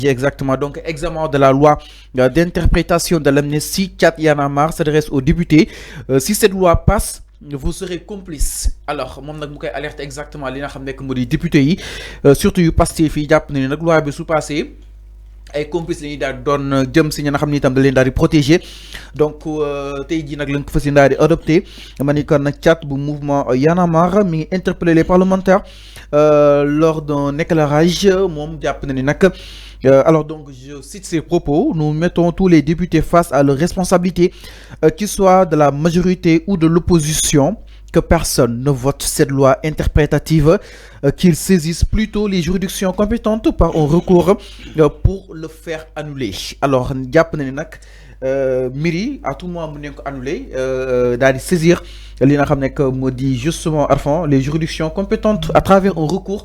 Exactement. Donc, examen de la loi d'interprétation de l'amnistie 4 Yanamar s'adresse aux députés. Si cette loi passe, vous serez complice. Alors, mon nag mu koy alerte exactement li nga xam nek modi député yi surtout yu Pastef fi japp ne nak loi bi su passé ay complice lañuy daal doon jëm si ñi nga xam ni itam da leen daal di protéger donc tey jii nag lañ ko fas yéene daal di adopté ma ni kon nag chat bu mouvement Y'en a marre mi ngi interpellé les parlementaires lors d'un éclairage moom jàpp na ni nag alors donc je cite ses propos: nous mettons tous les députés face à leurs responsabilités, qu'ils soient de la majorité ou de l'opposition, que personne ne vote cette loi interprétative, qu'ils saisissent plutôt les juridictions compétentes par un recours pour le faire annuler. Alors jàpp na ni nag mbir à tout moment mu neen ko annuler daal di saisir li nga xam ne moo di justement Arfan les juridictions compétentes à travers un recours.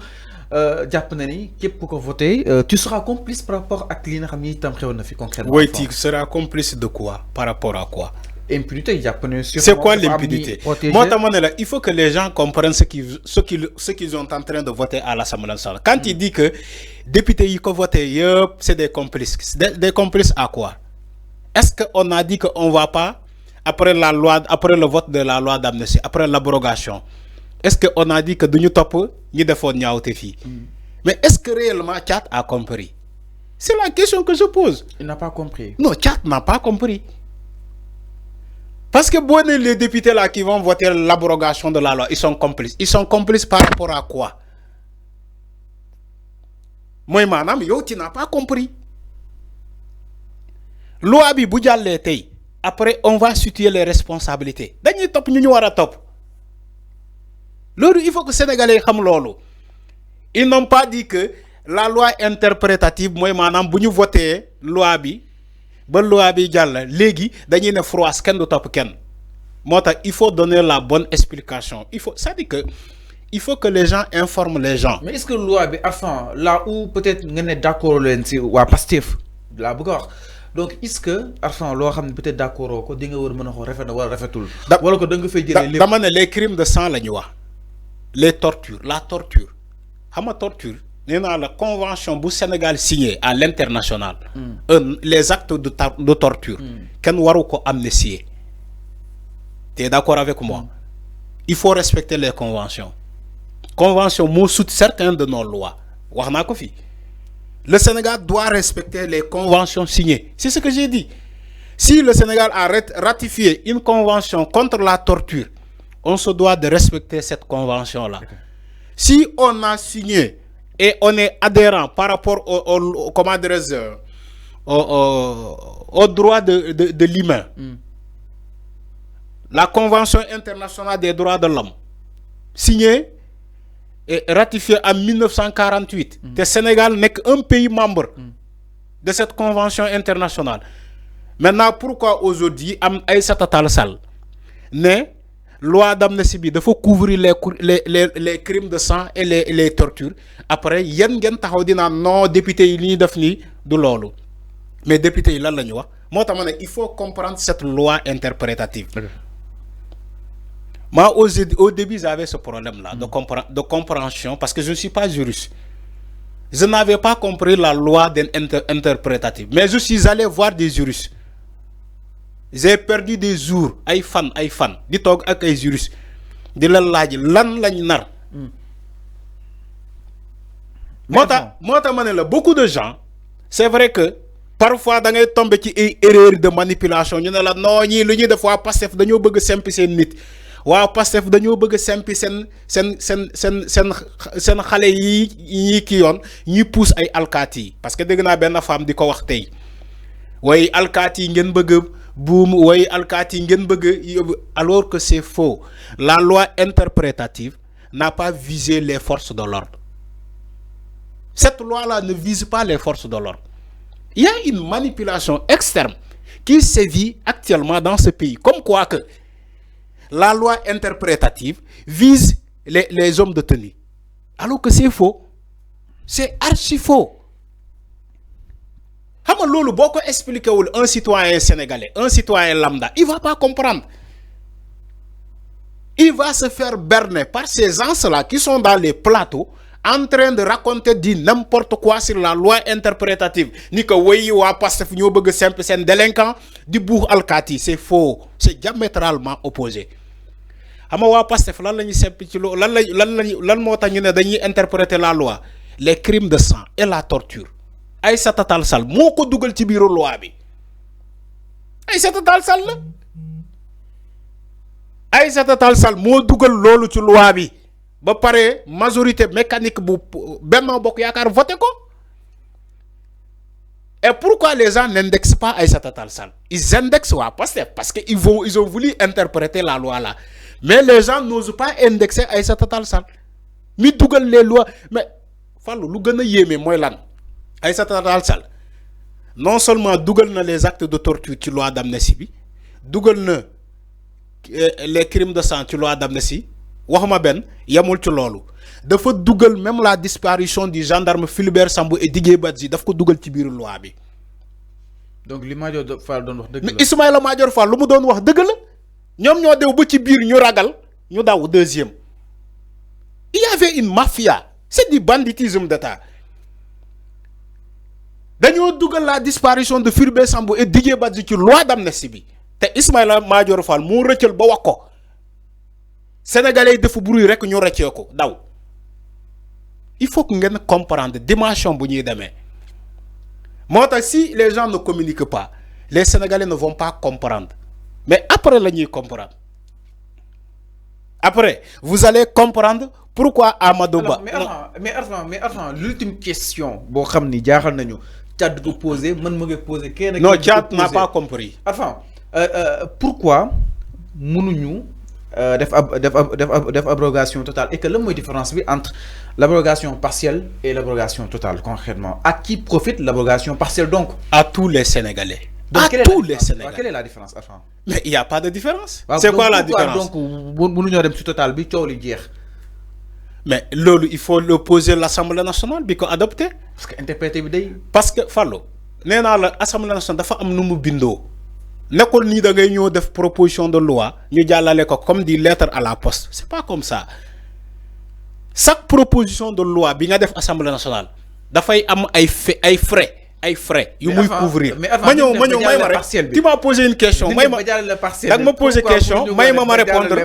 Jàpp na ni képp ku ko voté tu seras complice par rapport à li nga xam ni itam xew na fi concrètement. Oui, tu seras complice de quoi? Par rapport à quoi? Impunité, c'est quoi l'impunité? Moi, il faut que les gens comprennent ce qu'ils sont en train de voter à l'Assemblée nationale. Quand il dit que députés qui ont voté, c'est des complices. Des complices à quoi? Est-ce qu'on a dit qu'on ne va pas, après le vote de la loi d'amnistie, après l'abrogation, est-ce qu'on a dit que nous top ni de fond ni mais est-ce que réellement Tchad a compris? C'est la question que je pose. Il n'a pas compris. Non, Tchad n'a pas compris. Parce que les députés là qui vont voter l'abrogation de la loi, ils sont complices. Ils sont complices par rapport à quoi? Moi, madame, tu n'as pas compris. Loi bi bu jallé tay. Après, on va situer les responsabilités. Dañuy top ñu wara top. Il faut que les Sénégalais xam lolu. Ils n'ont pas dit que la loi interprétative, moi, madame, si nous votons la loi, ba loi bi jall légui dañuy ne froisse ken du top ken. Il faut donner la bonne explication. Ça dit que il faut que les gens informent les gens. Mais est-ce que la loi bi enfin là où peut-être nga né d'accord len ci wa Pastef la bëgg wax. Donc est-ce que enfin lo xamni peut-être d'accord ko di nga wër mëna ko rafet na wala rafetul wala ko da nga fay jëlé lépp. Dama né les crimes de sang lañu wax. Les tortures, la torture. Hama torture, la convention du Sénégal signée à l'international. Les actes de torture. Ken waru ko amnistier. Tu es d'accord avec moi? Il faut respecter les conventions. Convention mo sout certains de nos lois. Waxna ko fi. Le Sénégal doit respecter les conventions signées. C'est ce que j'ai dit. Si le Sénégal a ratifié une convention contre la torture, on se doit de respecter cette convention-là. Si on a signé et on est adhérent par rapport au droit de l'humain, la Convention internationale des droits de l'homme, signée et ratifiée en 1948, le Sénégal n'est qu'un pays membre de cette Convention internationale. Maintenant, pourquoi aujourd'hui, Aïssata Tall Sall n'est loi d'amnistie il faut couvrir les crimes de sang et les tortures. Après yen ngeen taxaw dina non député yi li def ni du lolu. Mais député yi lan lañu wax? Motax il faut comprendre cette loi interprétative. Moi au début j'avais ce problème là de compréhension parce que je ne suis pas juriste. Je n'avais pas compris la loi interprétative, mais je suis allé voir des juristes. J'ai perdu des jours ay fan di tok ak ay juristes di la laaj lan lañ nar. Mota mané la beaucoup de gens c'est vrai que parfois da ngay tomber ci ay erreur de manipulation ñu ne la non ñi lu ñuy def waa Pastef dañoo bëgg sempi seen nit waa Pastef dañoo bëgg sempi sen xalé yi ñi ki yoon ñi pousse ay alkaati parce que dégg naa benn femme di ko wax tey way alkaati ngeen bëgg boum way alkati ngeen bëgg alors que c'est faux. La loi interprétative n'a pas visé les forces de l'ordre. Cette loi-là ne vise pas les forces de l'ordre. Il y a une manipulation externe qui sévit actuellement dans ce pays. Comme quoi que la loi interprétative vise les hommes de tenue. Alors que c'est faux. C'est archi faux. Beaucoup expliquer un citoyen sénégalais, un citoyen lambda, il ne va pas comprendre. Il va se faire berner par ces gens-là qui sont dans les plateaux en train de raconter du n'importe quoi sur la loi interprétative ni que woyi waa Pastef ñoo bëgg simple sen délinquant di buux alkaati c'est faux, c'est diamétralement opposé. Xam nga waa Pastef lan lañu simple ci lan moo tax ñu ne dañuy interpréter la loi, les crimes de sang et la torture. Aïssata Tall Sall moo ko dugal ci biiru loi bi. Aïssata Tall Sall la Aïssata Tall Sall moo dugal loolu ci loi bi ba pare majorité mécanique bu Benno Bokk Yaakaar voté ko. Et pourquoi les gens n'indexent pas Aïssata Tall Sall? Ils indexent waa Pastef parce que ils ont voulu interpréter la loi là, mais les gens n'osent pas indexer Aïssata Tall Sall mi dugal les lois. Mais Fallou lu gën a yéeme mooy lan? Aïssata Tall Sall non seulement dugal na les actes de torture ci loi d'amnistie bi, dugal na les crimes de sang ci loi d'amnistie, waxuma benn yamul ci loolu, dafa dugal même la disparition du gendarme Philibert Sambou et Didier Badji daf ko dugal ci biir loi bi. Donc li Madior Fall doon wax dëgg la. Mais Ismaïla Madior Fall lu mu doon wax dëgg la, ñoom ñoo dew ba ci biir ñu ragal ñu daw deuxième. Il y avait une mafia, c'est du banditisme d'État. Dañoo dugal la disparition de Philibert Sambou et Didier Badji ci loi d'amnistie bi te Ismaïla Madior Fall moo rëccal ba wax ko. Sénégalais yi defu bruit rek ñu rëccee ko daw. Il faut que ngeen comprendre dimension bu ñuy demee. Moo tax si les gens ne communiquent pas, les Sénégalais ne vont pas comprendre. Mais après la ñuy comprendre. Après, vous allez comprendre pourquoi Amadou Ba. Mais attends, l'ultime question boo xam ni jaaxal nañu Thiat ko poser man ma ngi poser kenn. Non, Thiat n'a pas compris. Enfin, pourquoi mënuñu def abrogation totale, et que la mooy différence bi entre l'abrogation partielle et l'abrogation totale concrètement? À qui profite l'abrogation partielle donc? À tous les Sénégalais. Donc, à tous les Sénégalais. Quelle est la différence? Enfin, mais il n'y a pas de différence. C'est quoi la différence? Donc mënuñoo dem ci total bi coow li jeex. Mais lolu il faut le poser l'Assemblée nationale bi ko adopté. Parce que interprété bi day. Parce que Fallou nee naa la Assemblée nationale dafa am nu mu bindoo. Nekkul nii da ngay ñëw def proposition de loi ñu jàllale ko comme di lettre à la poste. C'est pas comme ça. Chaque proposition de loi bi nga def Assemblée nationale dafay am ay frais. Ay frais yu muy couvrir. Ma ñëw may ma rek. Tu m'as posé une question. May ma da nga ma posé question may ma répondre.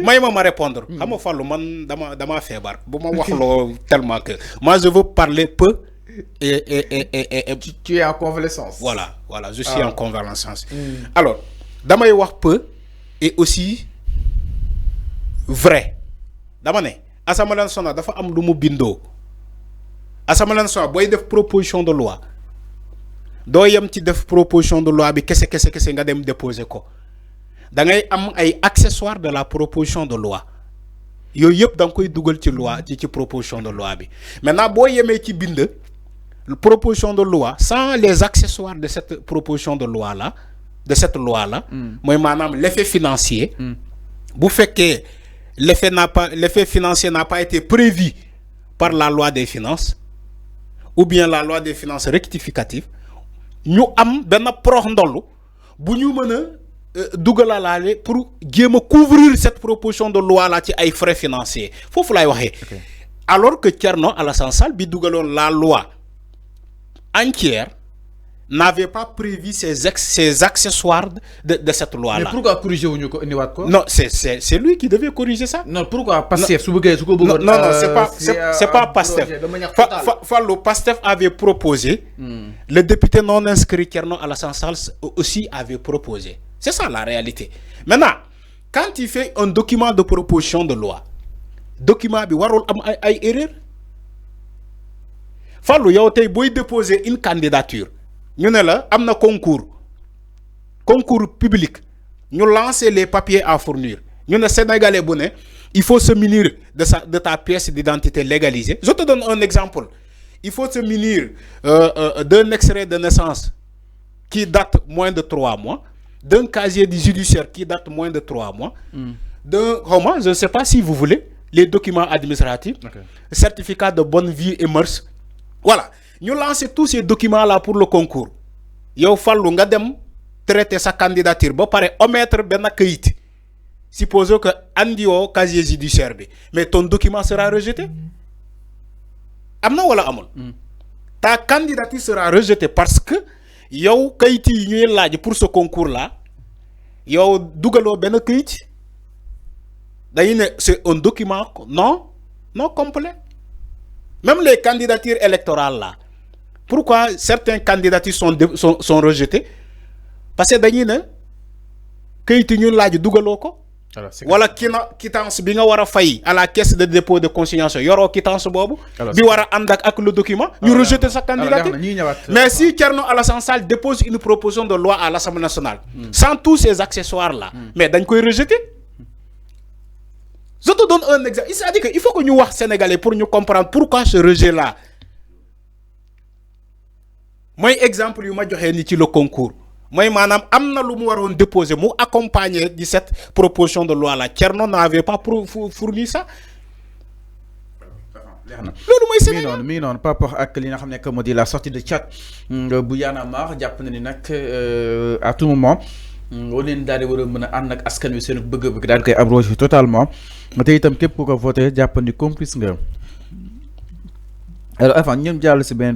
May ma répondre. Xam nga Fallou man dama feebar. Bu ma wax loo tellement que moi je veux parler peu et tu es en convalescence. Voilà, je suis en convalescence. Alors, damay wax peu et aussi vrai. Dama ne Assemblée nationale dafa am lu mu bindoo. Assemblée nationale boy def proposition de loi doo yem ci def proposition de loi bi kese nga dem déposer ko da ngay am ay accessoires de la proposition de loi yooyu yëpp da nga koy dugal ci loi ci proposition de loi bi. Maintenant boo yemee ci bind proposition de loi sans les accessoires de cette proposition de loi là mooy maanaam l'effet financier. Bu fekkee l'effet financier n'a pas été prévu par la loi des finances ou bien la loi des finances rectificative, ñu am benn prox ndollu bu ñu mën a dugalalaale pour jéem a couvrir cette proposition de loi là ci ay frais financiers foofu laay waxee. Alors que Thierno Alassane Sall bi dugaloon la loi entière n'avait pas prévu ces accessoires de cette loi là. Mais pourquoi corriger wuñu ko indiwaat ko? Non, c'est lui qui devait corriger ça. Non, pourquoi Pastef su bëggee su ko bëggoon. Non, c'est pas Pastef. Fallou Pastef avait proposé. Le député non inscrit Thierno Alassane Sall aussi avait proposé. C'est ça la réalité. Maintenant, quand il fait un document de proposition de loi, document bi warul am ay erreur. Fallou yow tey boy déposer une candidature. Ñu ne la am na concours public ñu lancer les papiers à fournir ñu ne Sénégalais bu ne il faut se munir de ta pièce d'identité légalisée. Je te donne un exemple. Il faut se munir d'un extrait de naissance qui date moins de 3 mois, d'un casier judiciaire qui date moins de 3 mois, je ne sais pas si vous voulez, les documents administratifs, certificat de bonne vie et mœurs. Voilà. Nous lançons tous ces documents-là pour le concours. Yow Fallou nga dem traiter sa candidature ba pare omettre ben kayit. Supposons que andi o casier judiciaire bi, mais ton document sera rejeté. amna wala amul. Ta candidature sera rejetée parce que yow kayit yi ñuy laaj pour ce concours là yow dugaloo ben kayit dañuy ne c'est un document non complet. Même les candidatures électorales là, pourquoi certaines candidatures sont rejetées? Parce que dañuy ne kayit ñu laaj dugaloo ko. Wala quittance bi nga wara fay à la caisse de dépôt de consignation yoro quittance bobu bi wara andak ak le document ñu rejeter sa candidature. Mais si Thierno Alassane Sall dépose une proposition de loi à l'Assemblée nationale sans tous ces accessoires là, mais dañ koy rejeter. Je te donne un exemple. C'est-à-dire qu'il faut que nous soyons sénégalais pour nous comprendre pourquoi ce rejet là. Moi exemple yu ma joxe ni ci le concours. Moi manam amna lu mu waron déposer mu accompagner de cette proposition de loi là. Thierno n'avait pas fourni ça. Lolu moy Sénégal mi non par rapport ak li nga xamné que modi la sortie de chat bu Y'en a marre japp na ni nak à tout moment on leen daal di war a mën a ànd ak askan wi seen bëgg-bëgg daal di koy abroger totalement te itam képp ku ko voté jàpp ni complice nga alors avant ñoom jàll si beneen